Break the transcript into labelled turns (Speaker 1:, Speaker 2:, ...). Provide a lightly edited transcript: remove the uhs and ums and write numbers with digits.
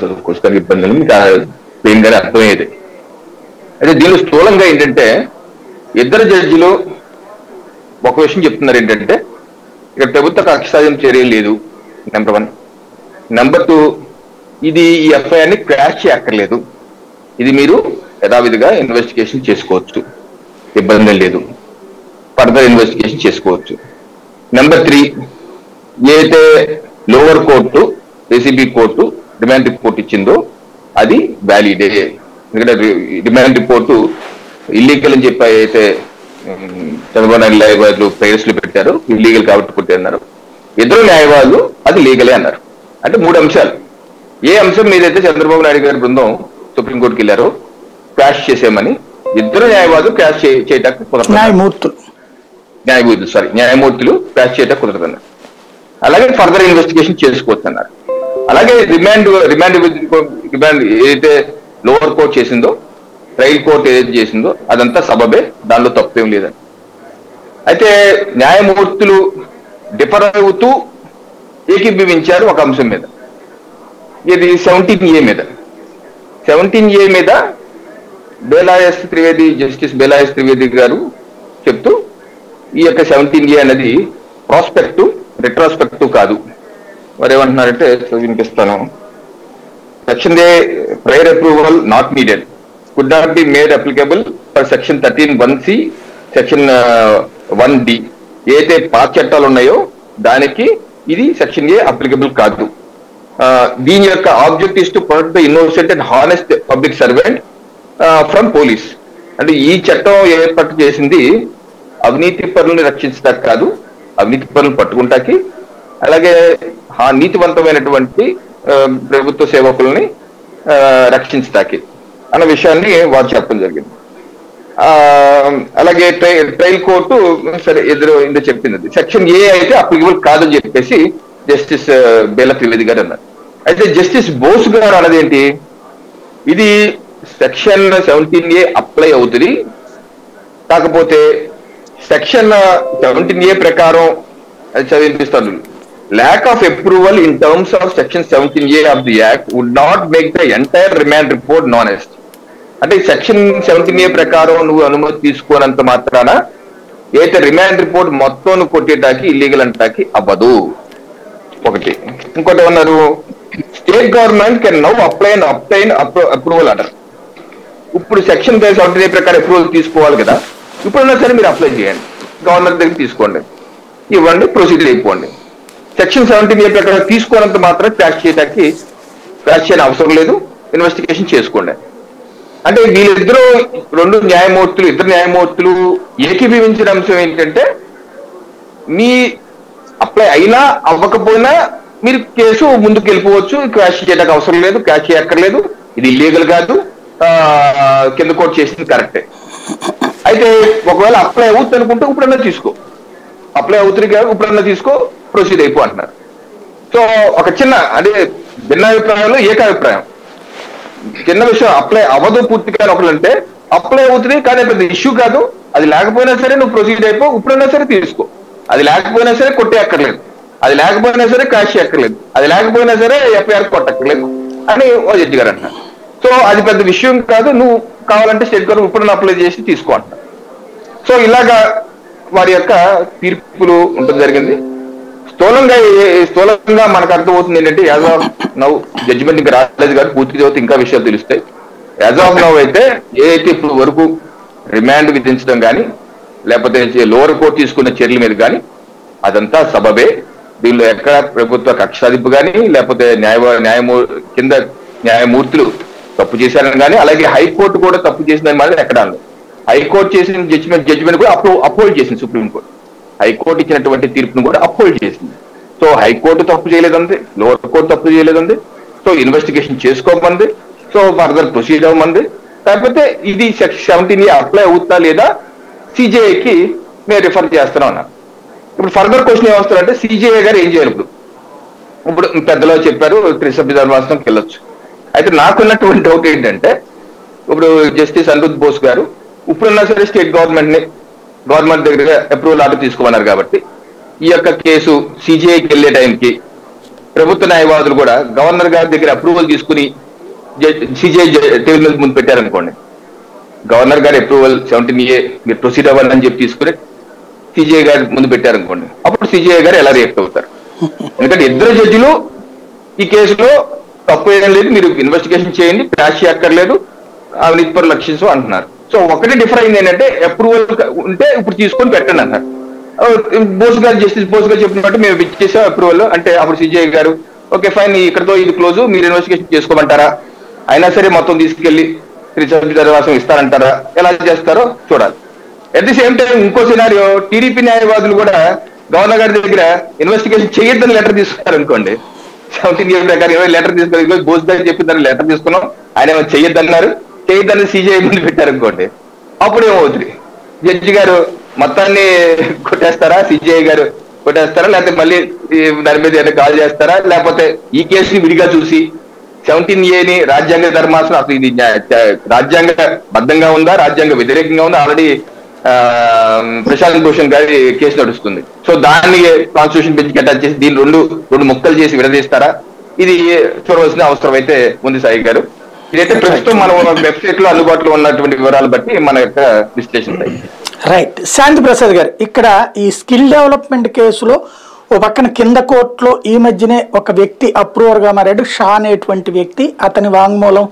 Speaker 1: చదువుకోవచ్చు, దానికి ఇబ్బంది లేదు, మీకు క్లీన్ గానే అర్థమయ్యేది. అయితే దీనిలో స్థూలంగా ఏంటంటే ఇద్దరు జడ్జిలు ఒక విషయం చెప్తున్నారు ఏంటంటే ఇక్కడ ప్రభుత్వ కక్ష సాధింపు చర్య లేదు, నెంబర్ 1. నెంబర్ 2, ఇది ఈ ఎఫ్ఐఆర్ని క్రాష్ చేయక్కర్లేదు, ఇది మీరు యథావిధిగా ఇన్వెస్టిగేషన్ చేసుకోవచ్చు, ఇబ్బంది లేదు, ఫర్దర్ ఇన్వెస్టిగేషన్ చేసుకోవచ్చు. నెంబర్ 3, ఏదైతే lower court ACB court demand report ఇచ్చిందో అది వ్యాలిడే. ఎందుకంటే డిమాండ్ రిపోర్టు ఇల్లీగల్ అని చెప్పి అయితే చంద్రబాబు నాయుడు న్యాయవాదులు ప్రేయర్స్లు పెట్టారు, ఇల్లీగల్ కాబట్టి కొట్టారు. ఇద్దరు న్యాయవాదులు అది లీగలే అన్నారు. అంటే 3 అంశాలు. ఏ అంశం మీదైతే చంద్రబాబు నాయుడు గారి బృందం సుప్రీంకోర్టుకి వెళ్ళారో క్రాష్ చేసామని ఇద్దరు న్యాయవాదులు క్రాష్ చేయడానికి కుదరదు, న్యాయమూర్తులు క్రాష్ చేయడానికి కుదరదన్నారు. అలాగే ఫర్దర్ ఇన్వెస్టిగేషన్ చేసుకోవచ్చు అన్నారు. అలాగే రిమాండ్ ఏదైతే లోవర్ కోర్ట్ చేసిందో, ట్రయల్ కోర్ట్ ఏదైతే చేసిందో అదంతా సబబే, దానిలో తప్పేం లేదని. అయితే న్యాయమూర్తులు డిఫర్ అవుతూ ఏకీభవించారు ఒక అంశం మీద, ఇది 17A మీద. 17A మీద జస్టిస్ బేలాయస్ త్రివేది గారు చెప్తూ ఈ యొక్క 17A అనేది ప్రాస్పెక్టివ్ రెట్రాస్పెక్టివ్ కాదు. వారు ఏమంటున్నారంటే వినిపిస్తాను. Section A prior approval not needed, could not be made applicable for section 13(1)(c), section 1D. ఏదైతే పాత చట్టాలు ఉన్నాయో దానికి ఇది సెక్షన్ A అప్లికబుల్ కాదు. దీని యొక్క object is to protect the innocent and honest public servant from police. అంటే ఈ చట్టం ఏర్పాటు చేసింది అవినీతి పరులను రక్షించడానికి కాదు, అవినీతి పరులను పట్టుకుంటాకి, అలాగే నీతివంతమైనటువంటి ప్రభుత్వ సేవకుల్ని రక్షించడానికి అన్న విషయాన్ని వారు చెప్పడం జరిగింది. అలాగే ట్రయల్ కోర్టు సరే ఇందులో చెప్పింది సెక్షన్ A అయితే అప్లికబుల్ కాదని చెప్పేసి జస్టిస్ బేలా త్రివేది గారు అన్నారు. అయితే జస్టిస్ బోస్ గారు అన్నది ఏంటి, ఇది సెక్షన్ 17A అప్లై అవుతుంది, కాకపోతే సెక్షన్ 17A ప్రకారం అది చదివిపిస్తాను, lack of approval in terms of section 17A of the act would not make the entire remand report non-est. అంటే సెక్షన్ 17A ప్రకారం నువ్వు అనుమతి తీసుకోనంత మాత్రాన ఏదైతే రిమాండ్ రిపోర్ట్ మొత్తం కొట్టేటాకి ఇల్లీగల్ అంటాకి అవ్వదు. ఒకటి. ఇంకోటి ఏమన్నారు, state government can now apply and obtain approval అంటారు. ఇప్పుడు సెక్షన్ 17A ప్రకారం అప్రూవల్ తీసుకోవాలి కదా, ఇప్పుడున్నా సరే మీరు అప్లై చేయండి, గవర్నర్ దగ్గర తీసుకోండి, ఇవ్వండి, ప్రొసీజర్ అయిపోండి. సెక్షన్ 17A ప్రకారం తీసుకోనంత మాత్రం క్రాష్ చేయని అవసరం లేదు, ఇన్వెస్టిగేషన్ చేసుకోండి. అంటే వీళ్ళిద్దరూ ఇద్దరు న్యాయమూర్తులు ఏకీభవించిన అంశం ఏంటంటే మీ అప్లై అయినా అవ్వకపోయినా మీరు కేసు ముందుకు వెళ్ళిపోవచ్చు, క్రాష్ చేయడానికి అవసరం లేదు, క్రాష్ చేయక్కర్లేదు, ఇది ఇల్లీగల్ కాదు, కింద కోర్టు చేసింది కరెక్టే. అయితే ఒకవేళ అప్లై అవుతుంది అనుకుంటే ఇప్పుడన్నా తీసుకో, అప్లై అవుతుంది కాదు ఇప్పుడన్నా తీసుకో, ప్రొసీడ్ అయిపో అంటున్నారు. సో ఒక చిన్న అంటే భిన్నాభిప్రాయంలో ఏకాభిప్రాయం. చిన్న విషయం అప్లై అవ్వదు పూర్తిగా ఒకళ్ళంటే అప్లై అవుతుంది కానీ పెద్ద ఇష్యూ కాదు, అది లేకపోయినా సరే నువ్వు ప్రొసీడ్ అయిపో, ఇప్పుడైనా సరే తీసుకో, అది లేకపోయినా సరే కొట్టే అక్కర్లేదు, అది లేకపోయినా సరే క్రాష్ చేయక్కర్లేదు, అది లేకపోయినా సరే ఎఫ్ఐఆర్ కొట్టక్కర్లేదు అని ఓ జడ్జి గారు అంటున్నారు. సో అది పెద్ద విషయం కాదు, నువ్వు కావాలంటే స్టేట్ గవర్నమెంట్ ఇప్పుడు అప్లై చేసి తీసుకో అంటున్నారు. సో ఇలాగా వారి యొక్క తీర్పులు ఉండడం జరిగింది. స్థూలంగా మనకు అర్థమవుతుంది ఏంటంటే యాజ్ ఆఫ్ నౌ జడ్జిమెంట్ ఇంకా రాలేదు కానీ పూర్తి చదివితే ఇంకా విషయాలు తెలుస్తాయి. యాజ్ ఆఫ్ నౌ అయితే ఏదైతే ఇప్పుడు వరకు రిమాండ్ విధించడం కానీ లేకపోతే లోవర్ కోర్టు తీసుకున్న చర్యల మీద కానీ అదంతా సబబే. దీనిలో ఎక్కడ ప్రభుత్వ కక్షాదింపు కానీ లేకపోతే కింద న్యాయమూర్తులు తప్పు చేశారని కానీ అలాగే హైకోర్టు కూడా తప్పు చేసిందని మాత్రం ఎక్కడ అనలేదు. హైకోర్టు చేసిన జడ్జిమెంట్ కూడా అప్హోల్డ్ చేసింది సుప్రీంకోర్టు. హైకోర్టు ఇచ్చినటువంటి తీర్పును కూడా అప్హోల్డ్ చేసింది. సో హైకోర్టు తప్పు చేయలేదండి, లోవర్ కోర్టు తప్పు చేయలేదండి. సో ఇన్వెస్టిగేషన్ చేసుకోమంది, సో ఫర్దర్ ప్రొసీడ్ అవ్వమంది. కాకపోతే ఇది సెక్షన్ 17 అప్లై అవుతా లేదా సిజేఐకి మేము రిఫర్ చేస్తున్నాం అన్నారు. ఇప్పుడు ఫర్దర్ క్వశ్చన్ ఏమొస్తారంటే సిజేఐ గారు ఏం చేయాలి? ఇప్పుడు పెద్దలో చెప్పారు త్రిసభ్య ధర్మాసనంకి వెళ్ళొచ్చు. అయితే నాకున్నటువంటి డౌట్ ఏంటంటే ఇప్పుడు జస్టిస్ అనిరుద్ బోస్ గారు ఇప్పుడున్నా సరే స్టేట్ గవర్నమెంట్ దగ్గర అప్రూవల్ ఆర్డర్ తీసుకోమన్నారు కాబట్టి ఈ యొక్క కేసు సిజేఐకి వెళ్ళే టైంకి ప్రభుత్వ న్యాయవాదులు కూడా గవర్నర్ గారి దగ్గర అప్రూవల్ తీసుకుని సిజే టేబుల్ మీద ముందు పెట్టారనుకోండి, గవర్నర్ గారి అప్రూవల్ 17A మీరు ప్రొసీడ్ అవ్వాలని చెప్పి తీసుకుని సిజిఐ గారి ముందు పెట్టారనుకోండి, అప్పుడు సిజిఐ గారు ఎలా రియాక్ట్ అవుతారు? ఎందుకంటే ఇద్దరు జడ్జిలు ఈ కేసులో తప్పు ఏం లేదు, మీరు ఇన్వెస్టిగేషన్ చేయండి, ప్యాష్ అక్కర్లేదు, అవినీతి పరుల లక్ష్యం అంటున్నారు. సో ఒకటి డిఫర్ అయింది ఏంటంటే అప్రూవల్ ఉంటే ఇప్పుడు తీసుకొని పెట్టండి అన్నారు. బోస్ గారు, జస్టిస్ బోస్ గారు చెప్పినట్టు మేము ఇచ్చేసాం అప్రూవల్ అంటే అప్పుడు సిజిఐ గారు ఓకే ఫైన్ ఇక్కడతో ఇది క్లోజ్, మీరు ఇన్వెస్టిగేషన్ చేసుకోమంటారా, అయినా సరే మొత్తం తీసుకెళ్లి ధర్మాసం ఇస్తారంటారా, ఎలా చేస్తారో చూడాలి. అట్ ది సేమ్ టైం ఇంకో సినారియో, టీడీపీ న్యాయవాదులు కూడా గవర్నర్ గారి దగ్గర ఇన్వెస్టిగేషన్ చేయొద్దని లెటర్ తీసుకున్నారు అనుకోండి, 17A ప్రకారం లెటర్ తీసుకుని బోస్ గారు చెప్పిన లెటర్ తీసుకున్నాం, ఆయన ఏమో చేయొద్దన్నారు, చేయొద్దని సిజిఐ ముందు పెట్టారు అనుకోండి, అప్పుడు ఏమవుతుంది? జడ్జి గారు మొత్తాన్ని కొట్టేస్తారా, సిజిఐ గారు కొట్టేస్తారా, లేకపోతే మళ్ళీ దాని మీద ఏదైనా కాల్ చేస్తారా, లేకపోతే ఈ కేసుని విడిగా చూసి 17Aని రాజ్యాంగ ధర్మాసనం అసలు ఇది రాజ్యాంగ బద్ధంగా ఉందా, రాజ్యాంగ వ్యతిరేకంగా ఉందా? ఆల్రెడీ ప్రశాంత్ భూషణ్ గారి కేసు నడుస్తుంది. సో దాన్ని కాన్స్టిట్యూషన్ బెంచ్ అటాచ్ చేసి దీన్ని రెండు ముక్కలు చేసి విడదీస్తారా? ఇది చూడవలసిన అవసరం అయితే ఉంది సాయి గారు. ఇదైతే ప్రస్తుతం మనం వెబ్సైట్ లో అందుబాటులో ఉన్నటువంటి వివరాలు బట్టి మన యొక్క విశ్లేషణ.
Speaker 2: రైట్. శాంతి ప్రసాద్ గారు, ఇక్కడ ఈ స్కిల్ డెవలప్మెంట్ కేసులో ఓ పక్కన కింద కోర్టులో ఈ మధ్యనే ఒక వ్యక్తి అప్రూవర్ గా మారాడు, షా అనేటువంటి వ్యక్తి. అతని వాంగ్మూలం